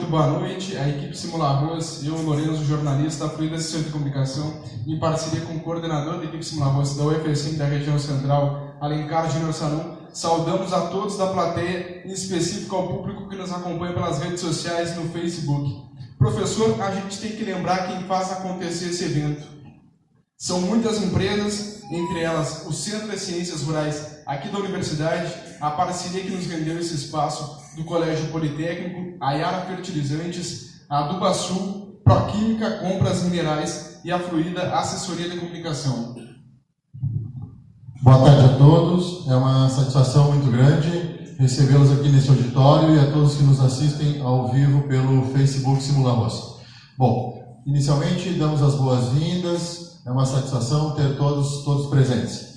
muito boa noite. A equipe Simula Arroz, eu, Lourenço, jornalista, Fluida Assessor de Comunicação, em parceria com o coordenador da equipe Simula Arroz da UFSM da região central, Alencar Júnior Sarum, saudamos a todos da plateia, em específico ao público que nos acompanha pelas redes sociais e no Facebook. Professor, a gente tem que lembrar quem faz acontecer esse evento. São muitas empresas, entre elas o Centro de Ciências Rurais aqui da Universidade, a parceria que nos rendeu esse espaço do Colégio Politécnico, a Yara Fertilizantes, a Adubasul, Proquímica, Compras Minerais e a Fluida Assessoria de Comunicação. Boa tarde a todos, é uma satisfação muito grande recebê-los aqui nesse auditório e a todos que nos assistem ao vivo pelo Facebook Simula Arroz. Bom, inicialmente damos as boas-vindas. É uma satisfação ter todos presentes.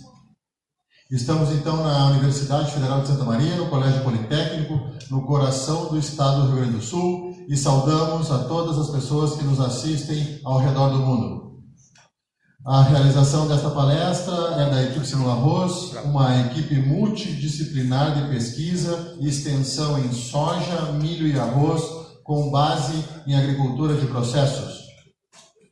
Estamos então na Universidade Federal de Santa Maria, no Colégio Politécnico, no coração do estado do Rio Grande do Sul, e saudamos a todas as pessoas que nos assistem ao redor do mundo. A realização desta palestra é da equipe Simula Arroz, uma equipe multidisciplinar de pesquisa e extensão em soja, milho e arroz, com base em agricultura de processos.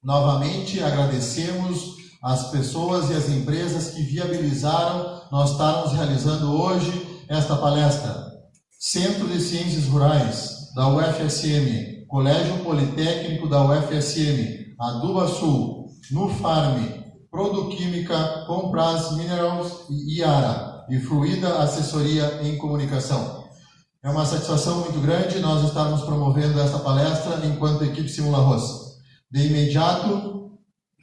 Novamente, agradecemos as pessoas e as empresas que viabilizaram nós estarmos realizando hoje esta palestra. Centro de Ciências Rurais da UFSM, Colégio Politécnico da UFSM, Adubasul, Nufarm, Produquímica, Compras Minerals e Yara, e Fluida Assessoria em Comunicação. É uma satisfação muito grande nós estarmos promovendo esta palestra enquanto equipe Simula Arroz. De imediato,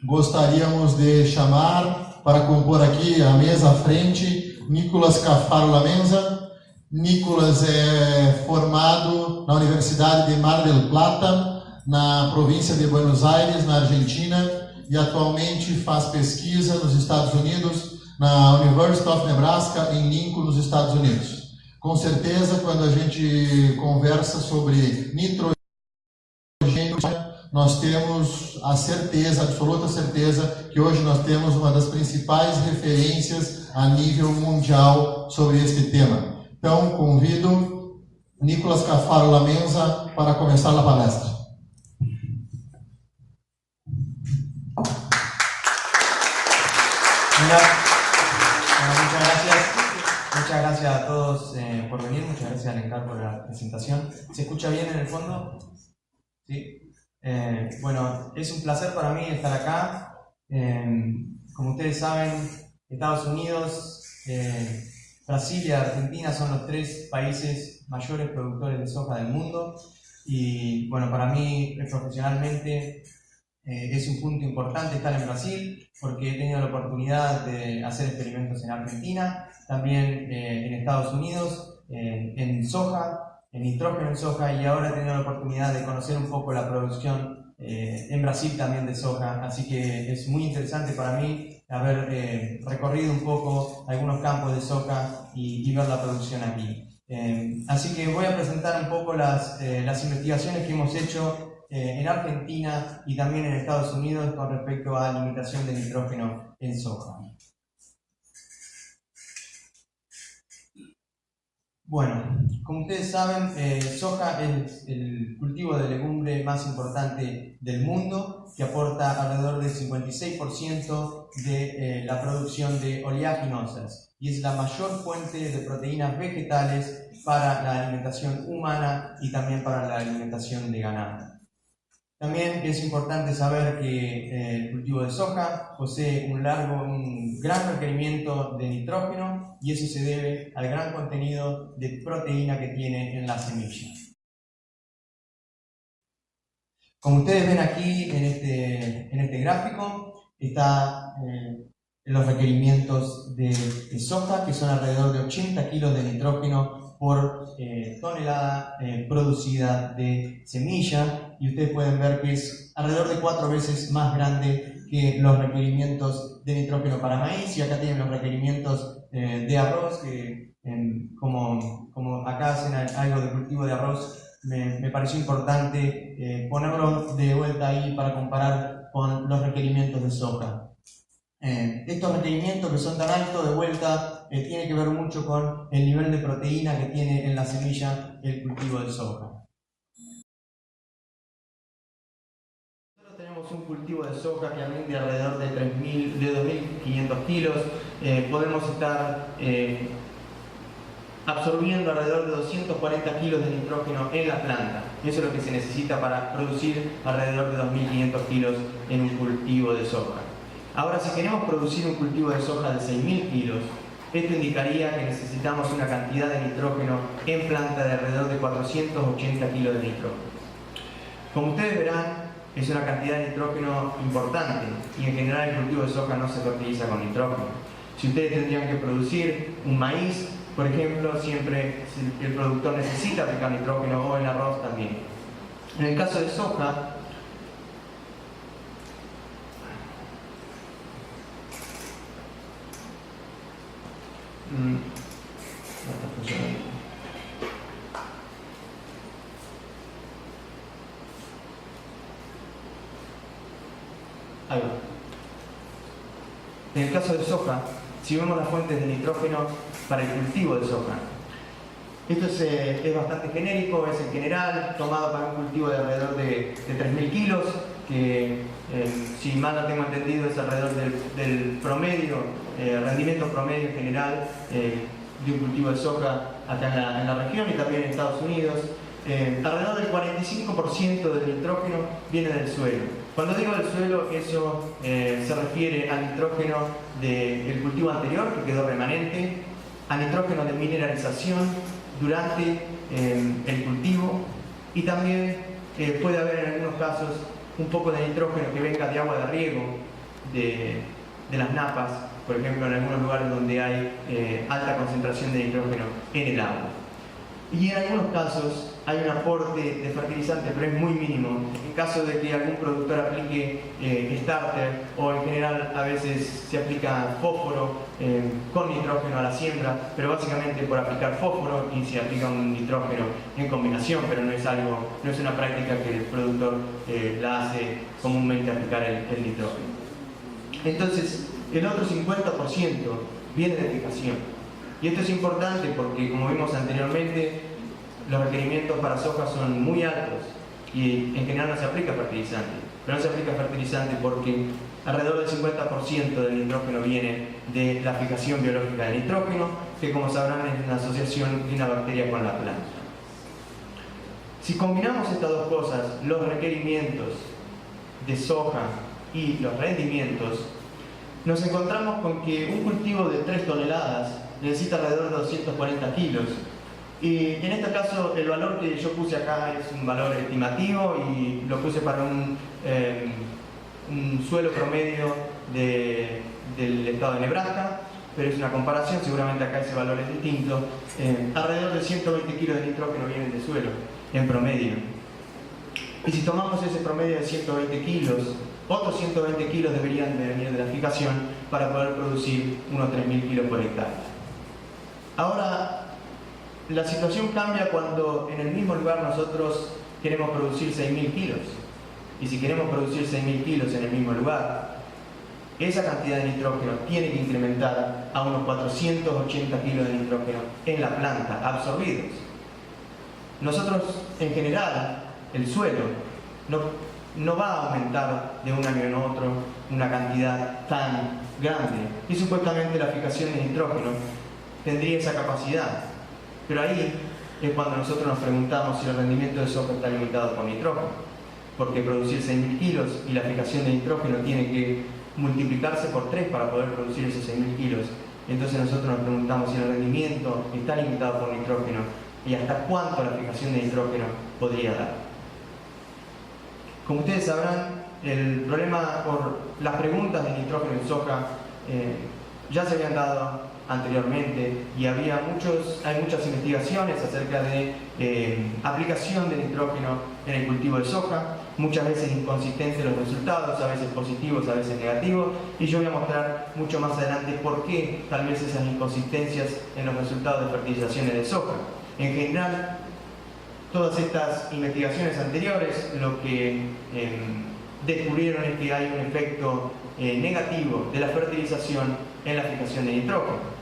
gostaríamos de chamar para compor aqui a mesa à frente Nicolas Cafaro Lamenza. Nicolas é formado na Universidade de Mar del Plata, na província de Buenos Aires, na Argentina, e atualmente faz pesquisa nos Estados Unidos, na University of Nebraska, em Lincoln, nos Estados Unidos. Com certeza, quando a gente conversa sobre nitrogênio, nós temos a certeza, a absoluta certeza, que hoje nós temos uma das principais referências a nível mundial sobre este tema. Então, convido Nicolas Cafaro Lamenza para começar a palestra. Muchas gracias a todos por venir, muchas gracias Alencar por la presentación. ¿Se escucha bien en el fondo? ¿Sí? Bueno, es un placer para mí estar acá. Como ustedes saben, Estados Unidos, Brasil y Argentina son los tres países mayores productores de soja del mundo. Y bueno, para mí profesionalmente es un punto importante estar en Brasil porque he tenido la oportunidad de hacer experimentos en Argentina, también en Estados Unidos, en soja, en nitrógeno en soja, y ahora he tenido la oportunidad de conocer un poco la producción en Brasil también de soja, así que es muy interesante para mí haber recorrido un poco algunos campos de soja y ver la producción aquí. Así que voy a presentar un poco las investigaciones que hemos hecho en Argentina y también en Estados Unidos con respecto a limitación de nitrógeno en soja. Bueno, como ustedes saben, soja es el cultivo de legumbre más importante del mundo, que aporta alrededor del 56% de la producción de oleaginosas y es la mayor fuente de proteínas vegetales para la alimentación humana y también para la alimentación de ganado. También es importante saber que el cultivo de soja posee un gran requerimiento de nitrógeno y eso se debe al gran contenido de proteína que tiene en la semilla. Como ustedes ven aquí en este gráfico, está los requerimientos de soja, que son alrededor de 80 kilos de nitrógeno por tonelada producida de semilla, y ustedes pueden ver que es alrededor de 4 veces más grande que los requerimientos de nitrógeno para maíz, y acá tienen los requerimientos de arroz, que como acá hacen algo de cultivo de arroz, me pareció importante ponerlo de vuelta ahí para comparar con los requerimientos de soja. Estos requerimientos que son tan altos de vuelta tiene que ver mucho con el nivel de proteína que tiene en la semilla el cultivo de soja. un cultivo de soja que rinde alrededor de 2.500 kilos, podemos estar absorbiendo alrededor de 240 kilos de nitrógeno en la planta. Eso es lo que se necesita para producir alrededor de 2.500 kilos en un cultivo de soja. Ahora, si queremos producir un cultivo de soja de 6.000 kilos, esto indicaría que necesitamos una cantidad de nitrógeno en planta de alrededor de 480 kilos de nitrógeno. Como ustedes verán, es una cantidad de nitrógeno importante y en general el cultivo de soja no se fertiliza con nitrógeno. Si ustedes tendrían que producir un maíz, por ejemplo, siempre el productor necesita aplicar nitrógeno, o el arroz también. En el caso de soja, no está funcionando. Ahí va. En el caso de soja, si vemos las fuentes de nitrógeno para el cultivo de soja, esto es bastante genérico, es en general tomado para un cultivo de alrededor de 3.000 kilos, que si mal no tengo entendido es alrededor del promedio, rendimiento promedio en general de un cultivo de soja acá en la región y también en Estados Unidos. Alrededor del 45% del nitrógeno viene del suelo. Cuando digo del suelo, eso se refiere al nitrógeno del cultivo anterior, que quedó remanente, a nitrógeno de mineralización durante el cultivo, y también puede haber en algunos casos un poco de nitrógeno que venga de agua de riego de las napas, por ejemplo en algunos lugares donde hay alta concentración de nitrógeno en el agua. Y en algunos casos hay un aporte de fertilizante, pero es muy mínimo. En caso de que algún productor aplique starter, o en general a veces se aplica fósforo con nitrógeno a la siembra, pero básicamente por aplicar fósforo, y se aplica un nitrógeno en combinación, pero no es una práctica que el productor la hace comúnmente, aplicar el nitrógeno. Entonces, el otro 50% viene de fijación. Y esto es importante porque, como vimos anteriormente, los requerimientos para soja son muy altos y en general no se aplica fertilizante. Pero no se aplica fertilizante porque alrededor del 50% del nitrógeno viene de la fijación biológica de nitrógeno, que como sabrán es una asociación de una bacteria con la planta. Si combinamos estas dos cosas, los requerimientos de soja y los rendimientos, nos encontramos con que un cultivo de 3 toneladas necesita alrededor de 240 kilos. Y en este caso el valor que yo puse acá es un valor estimativo y lo puse para un suelo promedio del estado de Nebraska, pero es una comparación, seguramente acá ese valor es distinto. Alrededor de 120 kilos de nitrógeno vienen de suelo en promedio. Y si tomamos ese promedio de 120 kilos, otros 120 kilos deberían de venir de la fijación para poder producir unos 3.000 kilos por hectárea. Ahora, la situación cambia cuando en el mismo lugar nosotros queremos producir 6.000 kilos. Y si queremos producir 6.000 kilos en el mismo lugar, esa cantidad de nitrógeno tiene que incrementar a unos 480 kilos de nitrógeno en la planta, absorbidos. Nosotros, en general, el suelo no va a aumentar de un año en otro una cantidad tan grande. Y supuestamente la fijación de nitrógeno tendría esa capacidad. Pero ahí es cuando nosotros nos preguntamos si el rendimiento de soja está limitado por nitrógeno. Porque producir 6.000 kilos y la fijación de nitrógeno tiene que multiplicarse por 3 para poder producir esos 6.000 kilos. Entonces nosotros nos preguntamos si el rendimiento está limitado por nitrógeno y hasta cuánto la fijación de nitrógeno podría dar. Como ustedes sabrán, el problema por las preguntas de nitrógeno en soja ya se habían dado anteriormente y hay muchas investigaciones acerca de aplicación de nitrógeno en el cultivo de soja, muchas veces inconsistentes los resultados, a veces positivos, a veces negativos, y yo voy a mostrar mucho más adelante por qué tal vez esas inconsistencias en los resultados de fertilizaciones de soja. En general, todas estas investigaciones anteriores lo que descubrieron es que hay un efecto negativo de la fertilización en la fijación de nitrógeno.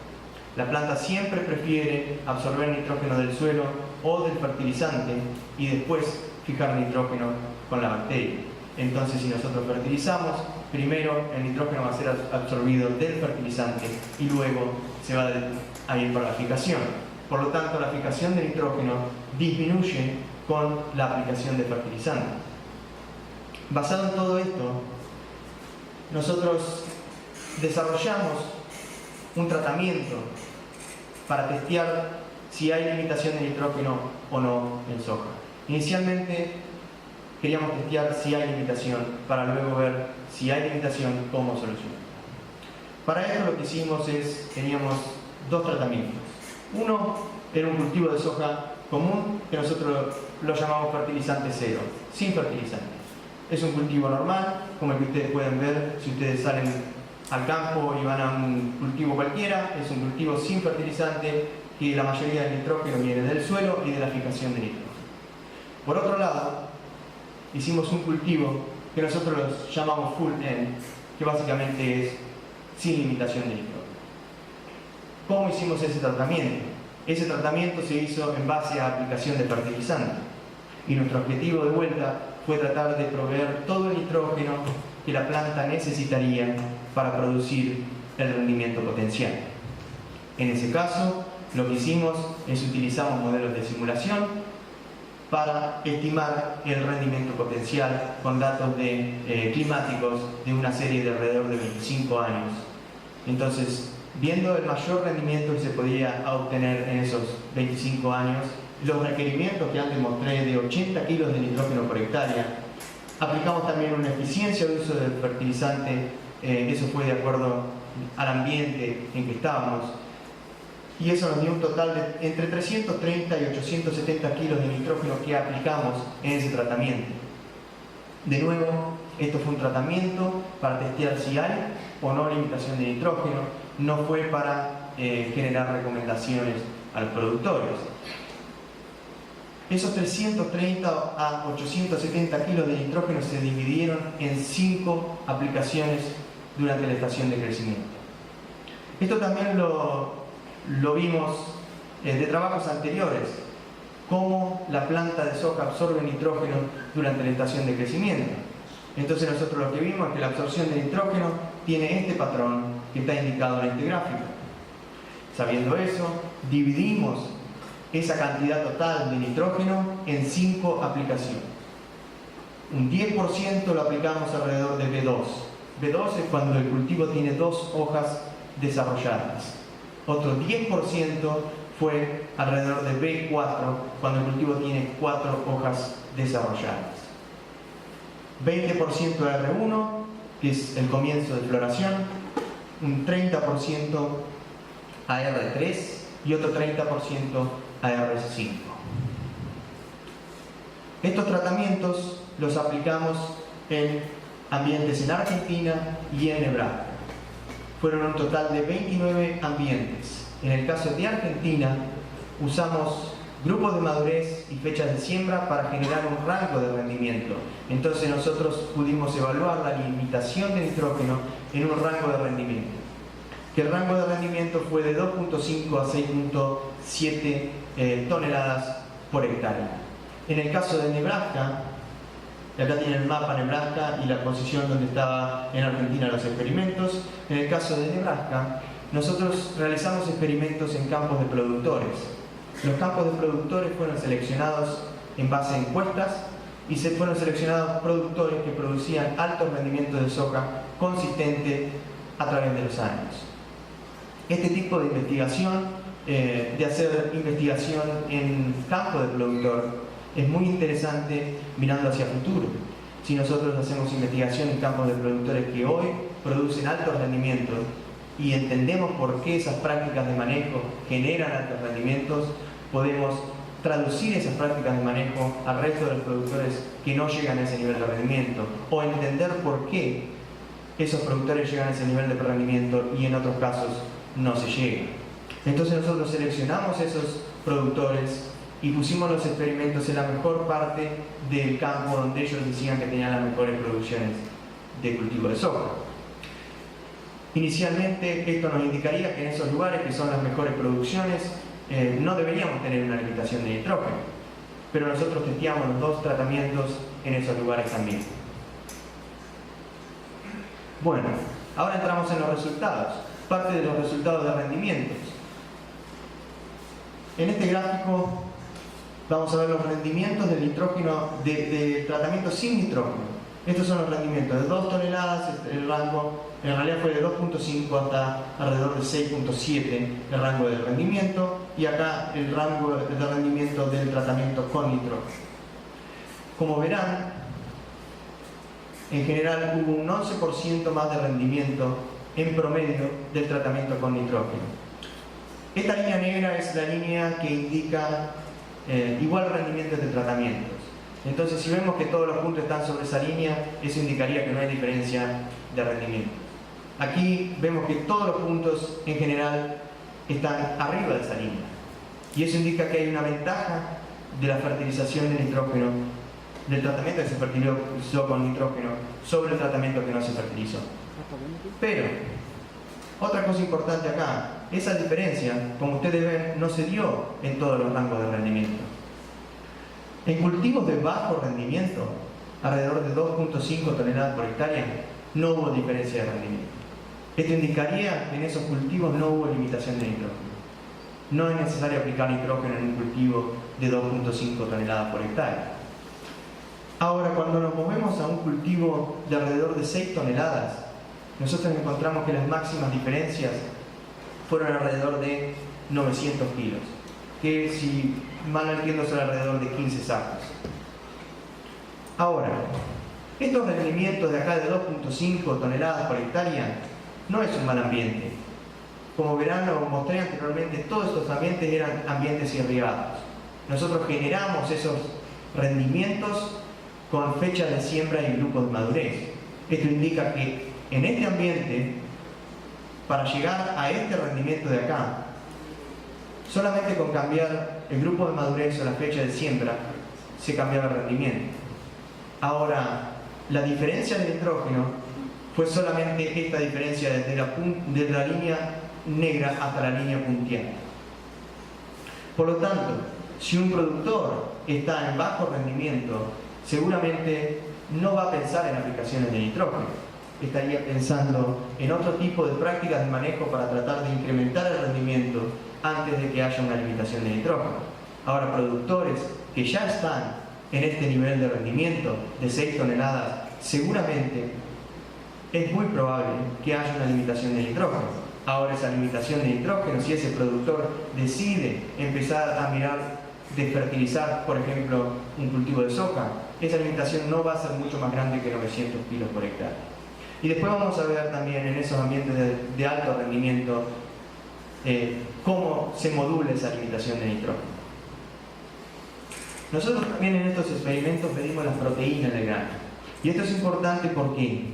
La planta siempre prefiere absorber nitrógeno del suelo o del fertilizante y después fijar nitrógeno con la bacteria. Entonces, si nosotros fertilizamos, primero el nitrógeno va a ser absorbido del fertilizante y luego se va a ir para la fijación. Por lo tanto, la fijación de nitrógeno disminuye con la aplicación de fertilizante. Basado en todo esto, nosotros desarrollamos un tratamiento para testear si hay limitación de nitrógeno o no en soja. Inicialmente queríamos testear si hay limitación para luego ver si hay limitación, cómo solucionar. Para esto lo que hicimos es, teníamos dos tratamientos. Uno era un cultivo de soja común que nosotros lo llamamos fertilizante cero, sin fertilizante. Es un cultivo normal, como el que ustedes pueden ver si ustedes salen al campo y van a un cultivo cualquiera. Es un cultivo sin fertilizante, que la mayoría del nitrógeno viene del suelo y de la fijación de nitrógeno. Por otro lado, hicimos un cultivo que nosotros llamamos full N, que básicamente es sin limitación de nitrógeno. ¿Cómo hicimos ese tratamiento? Ese tratamiento se hizo en base a aplicación de fertilizante, y nuestro objetivo de vuelta fue tratar de proveer todo el nitrógeno que la planta necesitaría para producir el rendimiento potencial. En ese caso, lo que hicimos es utilizamos modelos de simulación para estimar el rendimiento potencial con datos climáticos de una serie de alrededor de 25 años. Entonces, viendo el mayor rendimiento que se podía obtener en esos 25 años, los requerimientos que antes mostré de 80 kilos de nitrógeno por hectárea, aplicamos también una eficiencia de uso del fertilizante, eso fue de acuerdo al ambiente en que estábamos, y eso nos dio un total de entre 330 y 870 kilos de nitrógeno que aplicamos en ese tratamiento. De nuevo, esto fue un tratamiento para testear si hay o no limitación de nitrógeno, no fue para generar recomendaciones a los productores. Esos 330 a 870 kilos de nitrógeno se dividieron en 5 aplicaciones durante la estación de crecimiento. Esto también lo vimos de trabajos anteriores, cómo la planta de soja absorbe nitrógeno durante la estación de crecimiento. Entonces nosotros lo que vimos es que la absorción de nitrógeno tiene este patrón que está indicado en este gráfico. Sabiendo eso, dividimos esa cantidad total de nitrógeno en 5 aplicaciones. Un 10% lo aplicamos alrededor de B2. B2 es cuando el cultivo tiene 2 hojas desarrolladas. Otro 10% fue alrededor de B4, cuando el cultivo tiene 4 hojas desarrolladas. 20% a R1, que es el comienzo de floración, un 30% a R3 y otro 30% a R5. Estos tratamientos los aplicamos en ambientes en Argentina y en Nebraska. Fueron un total de 29 ambientes. En el caso de Argentina, usamos grupos de madurez y fechas de siembra para generar un rango de rendimiento. Entonces nosotros pudimos evaluar la limitación de nitrógeno en un rango de rendimiento, que el rango de rendimiento fue de 2.5 a 6.7 toneladas por hectárea. En el caso de Nebraska, acá tienen el mapa Nebraska y la posición donde estaba en Argentina los experimentos. En el caso de Nebraska, nosotros realizamos experimentos en campos de productores. Los campos de productores fueron seleccionados en base a encuestas y se fueron seleccionados productores que producían altos rendimientos de soja consistente a través de los años. Este tipo de investigación, de hacer investigación en campo de productor, es muy interesante mirando hacia el futuro. Si nosotros hacemos investigación en campos de productores que hoy producen altos rendimientos y entendemos por qué esas prácticas de manejo generan altos rendimientos, podemos traducir esas prácticas de manejo al resto de los productores que no llegan a ese nivel de rendimiento, o entender por qué esos productores llegan a ese nivel de rendimiento y en otros casos no se llega. Entonces nosotros seleccionamos esos productores y pusimos los experimentos en la mejor parte del campo donde ellos decían que tenían las mejores producciones de cultivo de soja. Inicialmente esto nos indicaría que en esos lugares que son las mejores producciones no deberíamos tener una limitación de nitrógeno, pero nosotros testeamos los 2 tratamientos en esos lugares también. Bueno, ahora entramos en los resultados, parte de los resultados de rendimientos. En este gráfico vamos a ver los rendimientos del nitrógeno, de tratamiento sin nitrógeno. Estos son los rendimientos de 2 toneladas, el rango en realidad fue de 2.5 hasta alrededor de 6.7 el rango de rendimiento, y acá el rango de rendimiento del tratamiento con nitrógeno. Como verán, en general hubo un 11% más de rendimiento en promedio del tratamiento con nitrógeno. Esta línea negra es la línea que indica igual rendimiento de tratamientos. Entonces, si vemos que todos los puntos están sobre esa línea, eso indicaría que no hay diferencia de rendimiento. Aquí vemos que todos los puntos en general están arriba de esa línea, y eso indica que hay una ventaja de la fertilización de nitrógeno, del tratamiento que se fertilizó con nitrógeno sobre el tratamiento que no se fertilizó. Pero, otra cosa importante acá, esa diferencia, como ustedes ven, no se dio en todos los rangos de rendimiento. En cultivos de bajo rendimiento, alrededor de 2.5 toneladas por hectárea, no hubo diferencia de rendimiento. Esto indicaría que en esos cultivos no hubo limitación de nitrógeno. No es necesario aplicar nitrógeno en un cultivo de 2.5 toneladas por hectárea. Ahora, cuando nos movemos a un cultivo de alrededor de 6 toneladas, nosotros encontramos que las máximas diferencias fueron alrededor de 900 kilos, que si mal no entiendo son alrededor de 15 sacos. Ahora, estos rendimientos de acá de 2.5 toneladas por hectárea no es un mal ambiente. Como verán, lo mostré anteriormente, todos estos ambientes eran ambientes irrigados. Nosotros generamos esos rendimientos con fecha de siembra y grupos de madurez. Esto indica que en este ambiente, para llegar a este rendimiento de acá, solamente con cambiar el grupo de madurez o la fecha de siembra, se cambiaba el rendimiento. Ahora, la diferencia de nitrógeno fue solamente esta diferencia desde la línea negra hasta la línea punteada. Por lo tanto, si un productor está en bajo rendimiento, seguramente no va a pensar en aplicaciones de nitrógeno. Estaría pensando en otro tipo de prácticas de manejo para tratar de incrementar el rendimiento antes de que haya una limitación de nitrógeno. Ahora, productores que ya están en este nivel de rendimiento de 6 toneladas, seguramente es muy probable que haya una limitación de nitrógeno. Ahora, esa limitación de nitrógeno, si ese productor decide empezar a mirar de fertilizar, por ejemplo, un cultivo de soja, esa limitación no va a ser mucho más grande que 900 kilos por hectárea. Y después vamos a ver también en esos ambientes de alto rendimiento cómo se modula esa limitación de nitrógeno. Nosotros también en estos experimentos medimos las proteínas del grano. Y esto es importante porque,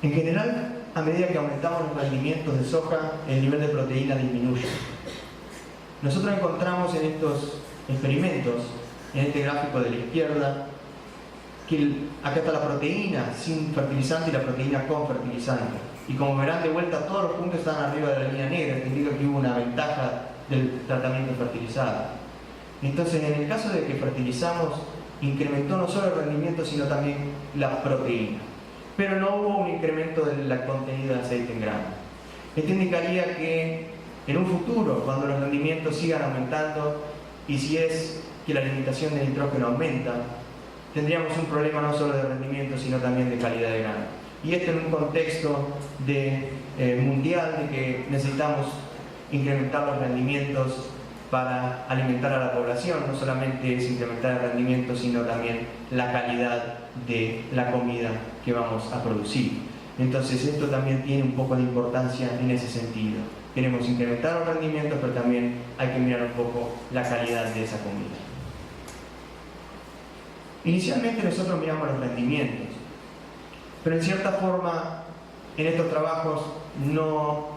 en general, a medida que aumentamos los rendimientos de soja, el nivel de proteína disminuye. Nosotros encontramos en estos experimentos, en este gráfico de la izquierda, que acá está la proteína sin fertilizante y la proteína con fertilizante. Y como verán, de vuelta todos los puntos están arriba de la línea negra, que indica que hubo una ventaja del tratamiento fertilizado. Entonces, en el caso de que fertilizamos, incrementó no solo el rendimiento, sino también la proteína. Pero no hubo un incremento del contenido de aceite en grano. Esto indicaría que en un futuro, cuando los rendimientos sigan aumentando, y si es que la limitación de nitrógeno aumenta, tendríamos un problema no solo de rendimiento, sino también de calidad de grano. Y esto en un contexto mundial de que necesitamos incrementar los rendimientos para alimentar a la población. No solamente es incrementar el rendimiento, sino también la calidad de la comida que vamos a producir. Entonces esto también tiene un poco de importancia en ese sentido. Queremos incrementar los rendimientos, pero también hay que mirar un poco la calidad de esa comida. Inicialmente nosotros miramos los rendimientos, pero en cierta forma en estos trabajos no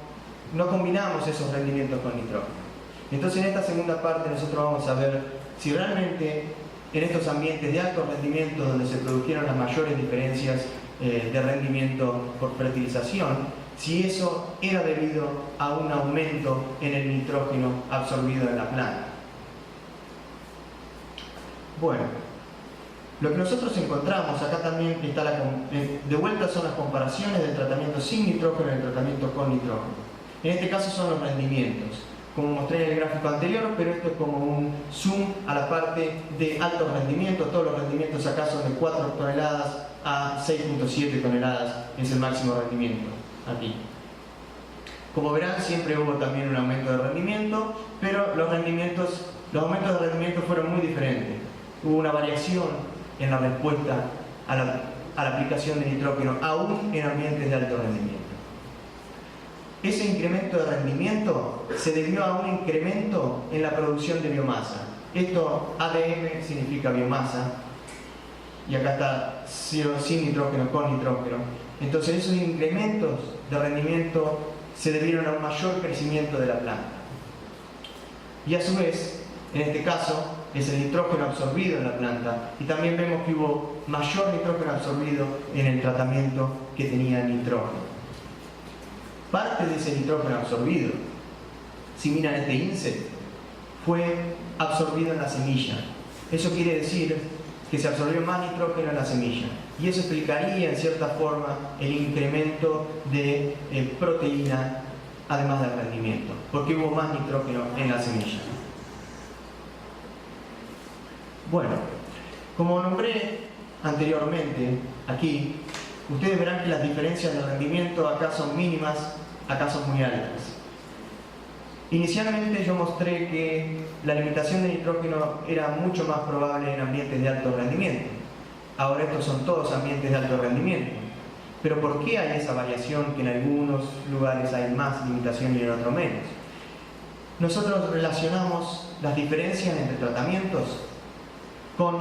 combinamos esos rendimientos con nitrógeno. Entonces en esta segunda parte nosotros vamos a ver si realmente en estos ambientes de alto rendimiento donde se produjeron las mayores diferencias de rendimiento por fertilización, si eso era debido a un aumento en el nitrógeno absorbido en la planta. Bueno, Lo que nosotros encontramos, acá también está de vuelta son las comparaciones del tratamiento sin nitrógeno y el tratamiento con nitrógeno. En este caso son los rendimientos, como mostré en el gráfico anterior, pero esto es como un zoom a la parte de altos rendimientos. Todos los rendimientos acá son de 4 toneladas a 6.7 toneladas, es el máximo rendimiento aquí. Como verán, siempre hubo también un aumento de rendimiento, pero los aumentos de rendimiento fueron muy diferentes. Hubo una variación en la respuesta a la aplicación de nitrógeno, aún en ambientes de alto rendimiento. Ese incremento de rendimiento se debió a un incremento en la producción de biomasa. Esto, ADN, significa biomasa, y acá está sin nitrógeno, con nitrógeno. Entonces esos incrementos de rendimiento se debieron a un mayor crecimiento de la planta. Y a su vez, en este caso, es el nitrógeno absorbido en la planta, y también vemos que hubo mayor nitrógeno absorbido en el tratamiento que tenía nitrógeno. Parte de ese nitrógeno absorbido, si miran este índice, fue absorbido en la semilla. Eso quiere decir que se absorbió más nitrógeno en la semilla, y eso explicaría en cierta forma el incremento de proteína, además del rendimiento, porque hubo más nitrógeno en la semilla. Bueno, como nombré anteriormente aquí, ustedes verán que las diferencias de rendimiento acá son mínimas, acá son muy altas. Inicialmente yo mostré que la limitación de nitrógeno era mucho más probable en ambientes de alto rendimiento. Ahora estos son todos ambientes de alto rendimiento. Pero ¿por qué hay esa variación que en algunos lugares hay más limitación y en otros menos? Nosotros relacionamos las diferencias entre tratamientos con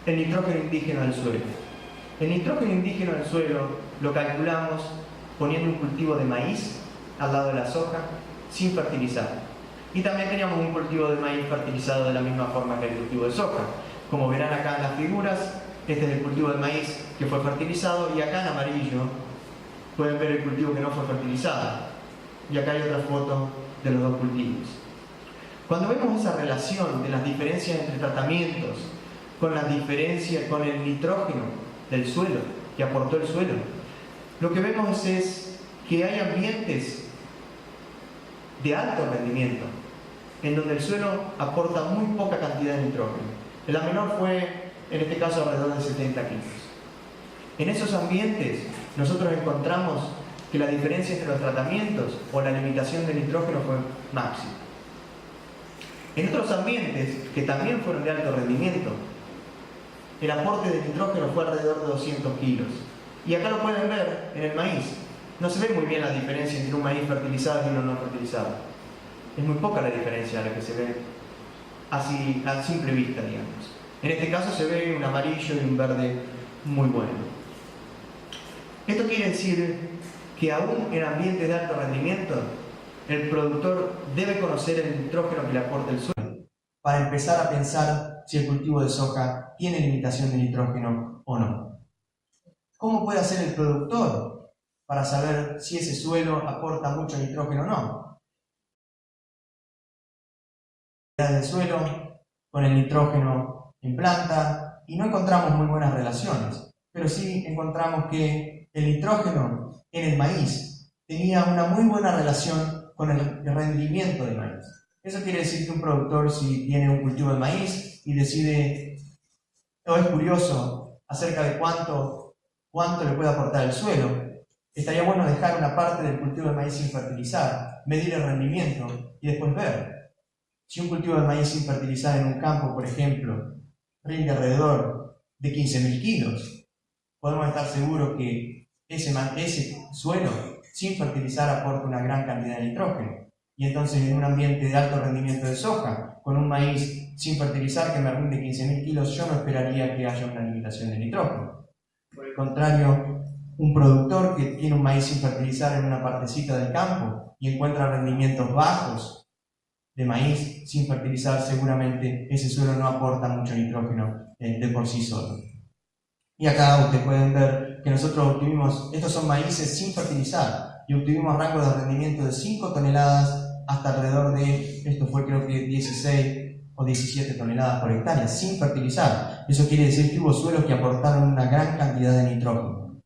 el nitrógeno indígeno del suelo. El nitrógeno indígeno del suelo lo calculamos poniendo un cultivo de maíz al lado de la soja sin fertilizar. Y también teníamos un cultivo de maíz fertilizado de la misma forma que el cultivo de soja. Como verán acá en las figuras, este es el cultivo de maíz que fue fertilizado, y acá en amarillo pueden ver el cultivo que no fue fertilizado. Y acá hay otra foto de los dos cultivos. Cuando vemos esa relación de las diferencias entre tratamientos con las diferencias con el nitrógeno del suelo, que aportó el suelo, lo que vemos es que hay ambientes de alto rendimiento en donde el suelo aporta muy poca cantidad de nitrógeno. La menor fue, en este caso, alrededor de 70 kilos. En esos ambientes nosotros encontramos que la diferencia entre los tratamientos o la limitación de nitrógeno fue máxima. En otros ambientes, que también fueron de alto rendimiento, el aporte de nitrógeno fue alrededor de 200 kilos. Y acá lo pueden ver en el maíz. No se ve muy bien la diferencia entre un maíz fertilizado y uno no fertilizado. Es muy poca la diferencia a la que se ve así a simple vista, digamos. En este caso se ve un amarillo y un verde muy bueno. Esto quiere decir que aún en ambientes de alto rendimiento, el productor debe conocer el nitrógeno que le aporta el suelo para empezar a pensar si el cultivo de soja tiene limitación de nitrógeno o no. ¿Cómo puede hacer el productor para saber si ese suelo aporta mucho nitrógeno o no? Del suelo con el nitrógeno en planta, y no encontramos muy buenas relaciones, pero sí encontramos que el nitrógeno en el maíz tenía una muy buena relación con el rendimiento del maíz. Eso quiere decir que un productor, si tiene un cultivo de maíz y decide, o es curioso acerca de cuánto le puede aportar el suelo, estaría bueno dejar una parte del cultivo de maíz sin fertilizar, medir el rendimiento y después ver. Si un cultivo de maíz sin fertilizar en un campo, por ejemplo, rinde alrededor de 15.000 kilos, podemos estar seguros que ese suelo sin fertilizar aporta una gran cantidad de nitrógeno. Y entonces en un ambiente de alto rendimiento de soja, con un maíz sin fertilizar que me rinde 15.000 kilos, yo no esperaría que haya una limitación de nitrógeno. Por el contrario, un productor que tiene un maíz sin fertilizar en una partecita del campo y encuentra rendimientos bajos de maíz sin fertilizar, seguramente ese suelo no aporta mucho nitrógeno de por sí solo. Y acá ustedes pueden ver que nosotros obtuvimos, estos son maíces sin fertilizar, y obtuvimos rangos de rendimiento de 5 toneladas hasta alrededor de, esto fue creo que 16 o 17 toneladas por hectárea, sin fertilizar. Eso quiere decir que hubo suelos que aportaron una gran cantidad de nitrógeno.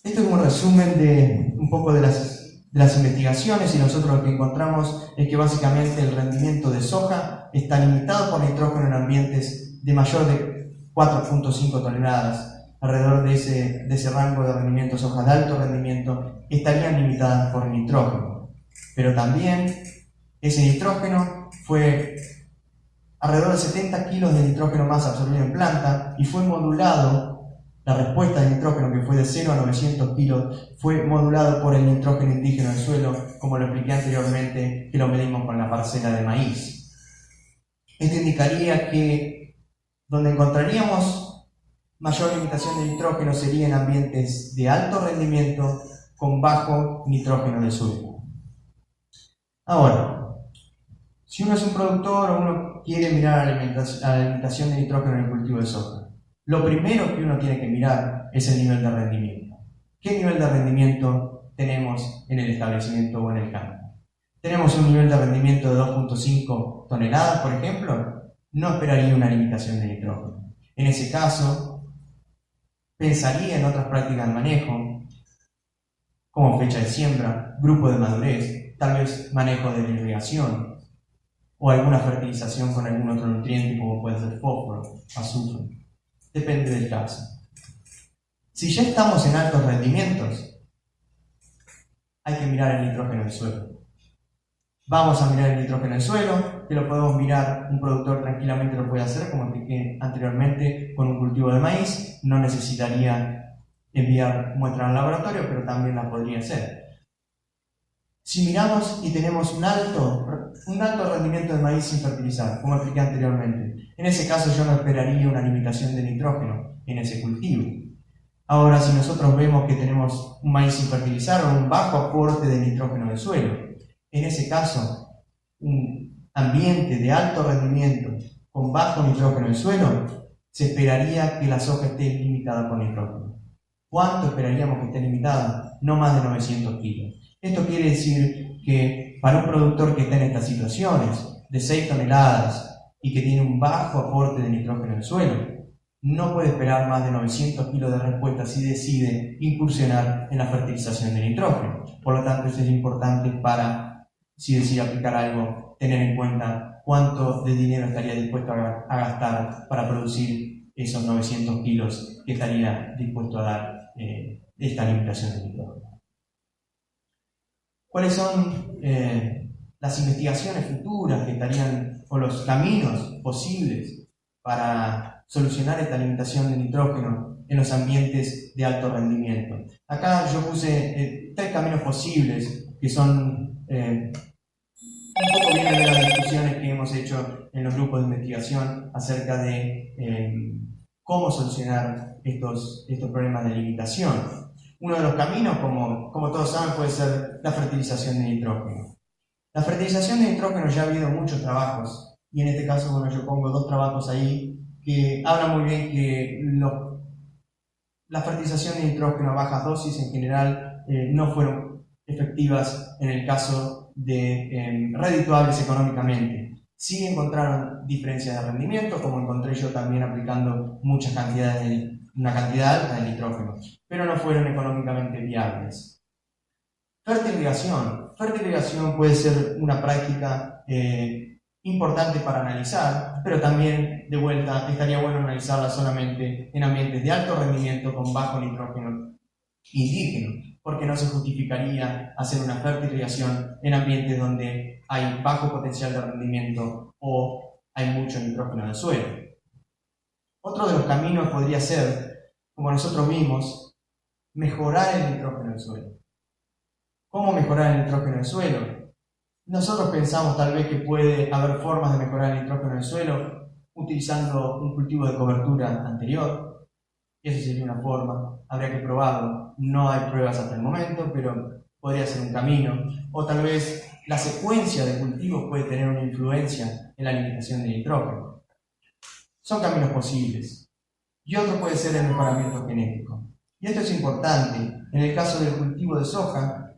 Esto es un resumen de un poco de las investigaciones, y nosotros lo que encontramos es que básicamente el rendimiento de soja está limitado por nitrógeno en ambientes de mayor de 4.5 toneladas. Alrededor de ese rango de rendimiento, sojas de alto rendimiento estarían limitadas por nitrógeno. Pero también ese nitrógeno fue alrededor de 70 kilos de nitrógeno más absorbido en planta, y fue modulado. La respuesta de nitrógeno, que fue de 0 a 900 kilos, fue modulado por el nitrógeno indígeno del suelo, como lo expliqué anteriormente, que lo medimos con la parcela de maíz. Esto indicaría que donde encontraríamos mayor limitación de nitrógeno sería en ambientes de alto rendimiento con bajo nitrógeno del suelo. Ahora, si uno es un productor o uno quiere mirar a la alimentación de nitrógeno en el cultivo de soja, lo primero que uno tiene que mirar es el nivel de rendimiento. ¿Qué nivel de rendimiento tenemos en el establecimiento o en el campo? ¿Tenemos un nivel de rendimiento de 2.5 toneladas, por ejemplo? No esperaría una limitación de nitrógeno. En ese caso, pensaría en otras prácticas de manejo, como fecha de siembra, grupo de madurez, tal vez manejo de irrigación, o alguna fertilización con algún otro nutriente, como puede ser fósforo, azufre. Depende del caso. Si ya estamos en altos rendimientos, hay que mirar el nitrógeno del suelo. Vamos a mirar el nitrógeno del suelo, que lo podemos mirar, un productor tranquilamente lo puede hacer, como expliqué anteriormente, con un cultivo de maíz. No necesitaría enviar muestras al laboratorio, pero también la podría hacer. Si miramos y tenemos un alto rendimiento de maíz sin fertilizar, como expliqué anteriormente, en ese caso yo no esperaría una limitación de nitrógeno en ese cultivo. Ahora, si nosotros vemos que tenemos un maíz sin fertilizar o un bajo aporte de nitrógeno del suelo, en ese caso, un ambiente de alto rendimiento con bajo nitrógeno del suelo, se esperaría que la soja esté limitada por nitrógeno. ¿Cuánto esperaríamos que esté limitada? No más de 900 kilos. Esto quiere decir que para un productor que está en estas situaciones de 6 toneladas y que tiene un bajo aporte de nitrógeno en el suelo, no puede esperar más de 900 kilos de respuesta si decide incursionar en la fertilización de nitrógeno. Por lo tanto, eso es importante para, si decide aplicar algo, tener en cuenta cuánto de dinero estaría dispuesto a gastar para producir esos 900 kilos que estaría dispuesto a dar esta limitación de nitrógeno. ¿Cuáles son las investigaciones futuras que estarían, o los caminos posibles para solucionar esta limitación de nitrógeno en los ambientes de alto rendimiento? Acá yo puse 3 caminos posibles que son un poco vienen de las discusiones que hemos hecho en los grupos de investigación acerca de cómo solucionar estos problemas de limitación. Uno de los caminos, como todos saben, puede ser la fertilización de nitrógeno. La fertilización de nitrógeno ya ha habido muchos trabajos, y en este caso, bueno, yo pongo 2 trabajos ahí que hablan muy bien que la fertilización de nitrógeno a bajas dosis en general no fueron efectivas en el caso de redituables económicamente. Sí encontraron diferencias de rendimiento, como encontré yo también aplicando una cantidad alta de nitrógeno, pero no fueron económicamente viables. Fertilización. Fertilización puede ser una práctica importante para analizar, pero también, de vuelta, estaría bueno analizarla solamente en ambientes de alto rendimiento con bajo nitrógeno indígeno, porque no se justificaría hacer una fertilización en ambientes donde hay bajo potencial de rendimiento o hay mucho nitrógeno en el suelo. Otro de los caminos podría ser, como nosotros vimos, mejorar el nitrógeno del suelo. ¿Cómo mejorar el nitrógeno del suelo? Nosotros pensamos tal vez que puede haber formas de mejorar el nitrógeno del suelo utilizando un cultivo de cobertura anterior. Eso sería una forma, habría que probarlo. No hay pruebas hasta el momento, pero podría ser un camino. O tal vez la secuencia de cultivos puede tener una influencia en la limitación de nitrógeno. Son caminos posibles. Y otro puede ser el mejoramiento genético. Y esto es importante. En el caso del cultivo de soja,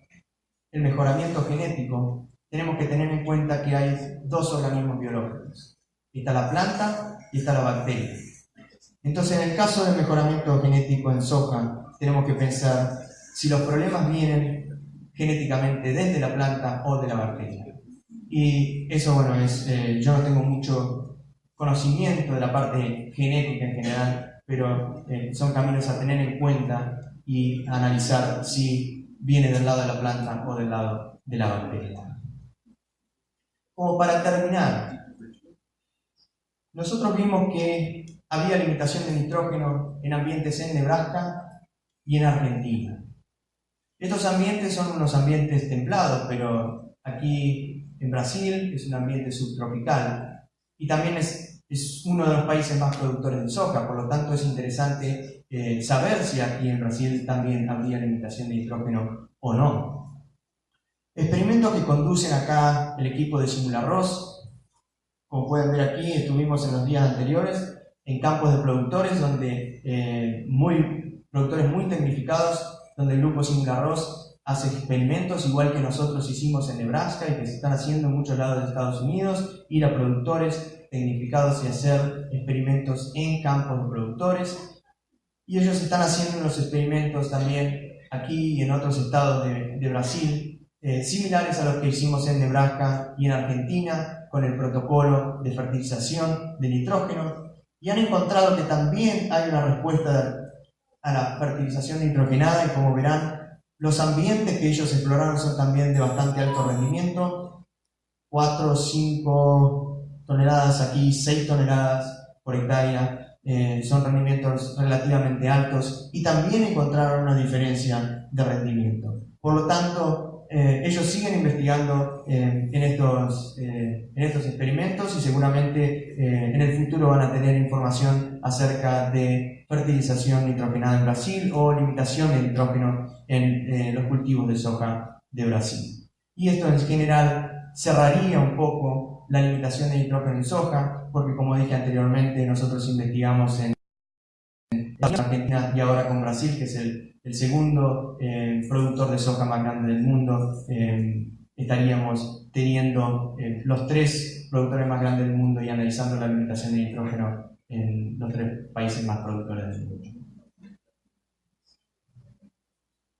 el mejoramiento genético tenemos que tener en cuenta que hay dos organismos biológicos. Está la planta y está la bacteria. Entonces, en el caso del mejoramiento genético en soja, tenemos que pensar si los problemas vienen genéticamente desde la planta o de la bacteria. Y eso, bueno, yo no tengo mucho conocimiento de la parte genética en general, pero son caminos a tener en cuenta y analizar si viene del lado de la planta o del lado de la bacteria. Como para terminar, nosotros vimos que había limitación de nitrógeno en ambientes en Nebraska y en Argentina. Estos ambientes son unos ambientes templados, pero aquí en Brasil es un ambiente subtropical y también es uno de los países más productores de soja, por lo tanto es interesante saber si aquí en Brasil también habría limitación de nitrógeno o no. Experimentos que conducen acá el equipo de Simularroz. Como pueden ver aquí, estuvimos en los días anteriores en campos de productores, productores muy tecnificados, donde el grupo Simularroz hace experimentos igual que nosotros hicimos en Nebraska y que se están haciendo en muchos lados de Estados Unidos, ir a productores tecnificados y hacer experimentos en campos de productores. Y ellos están haciendo unos experimentos también aquí y en otros estados de Brasil, similares a los que hicimos en Nebraska y en Argentina, con el protocolo de fertilización de nitrógeno, y han encontrado que también hay una respuesta a la fertilización nitrogenada, y como verán, los ambientes que ellos exploraron son también de bastante alto rendimiento, 4 o 5 toneladas aquí, 6 toneladas por hectárea, son rendimientos relativamente altos, y también encontraron una diferencia de rendimiento. Por lo tanto, ellos siguen investigando en estos experimentos y seguramente en el futuro van a tener información acerca de fertilización nitrogenada en Brasil o limitación de nitrógeno en los cultivos de soja de Brasil. Y esto en general cerraría un poco la limitación de nitrógeno en soja, porque como dije anteriormente, nosotros investigamos en Argentina y ahora con Brasil, que es el segundo productor de soja más grande del mundo. Estaríamos teniendo los 3 productores más grandes del mundo y analizando la limitación de nitrógeno en los 3 países más productores del mundo.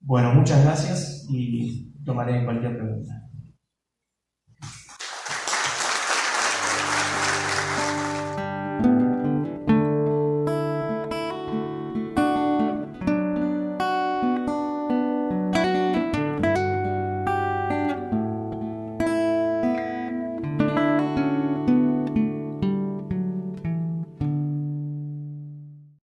Bueno, muchas gracias y tomaré cualquier pregunta.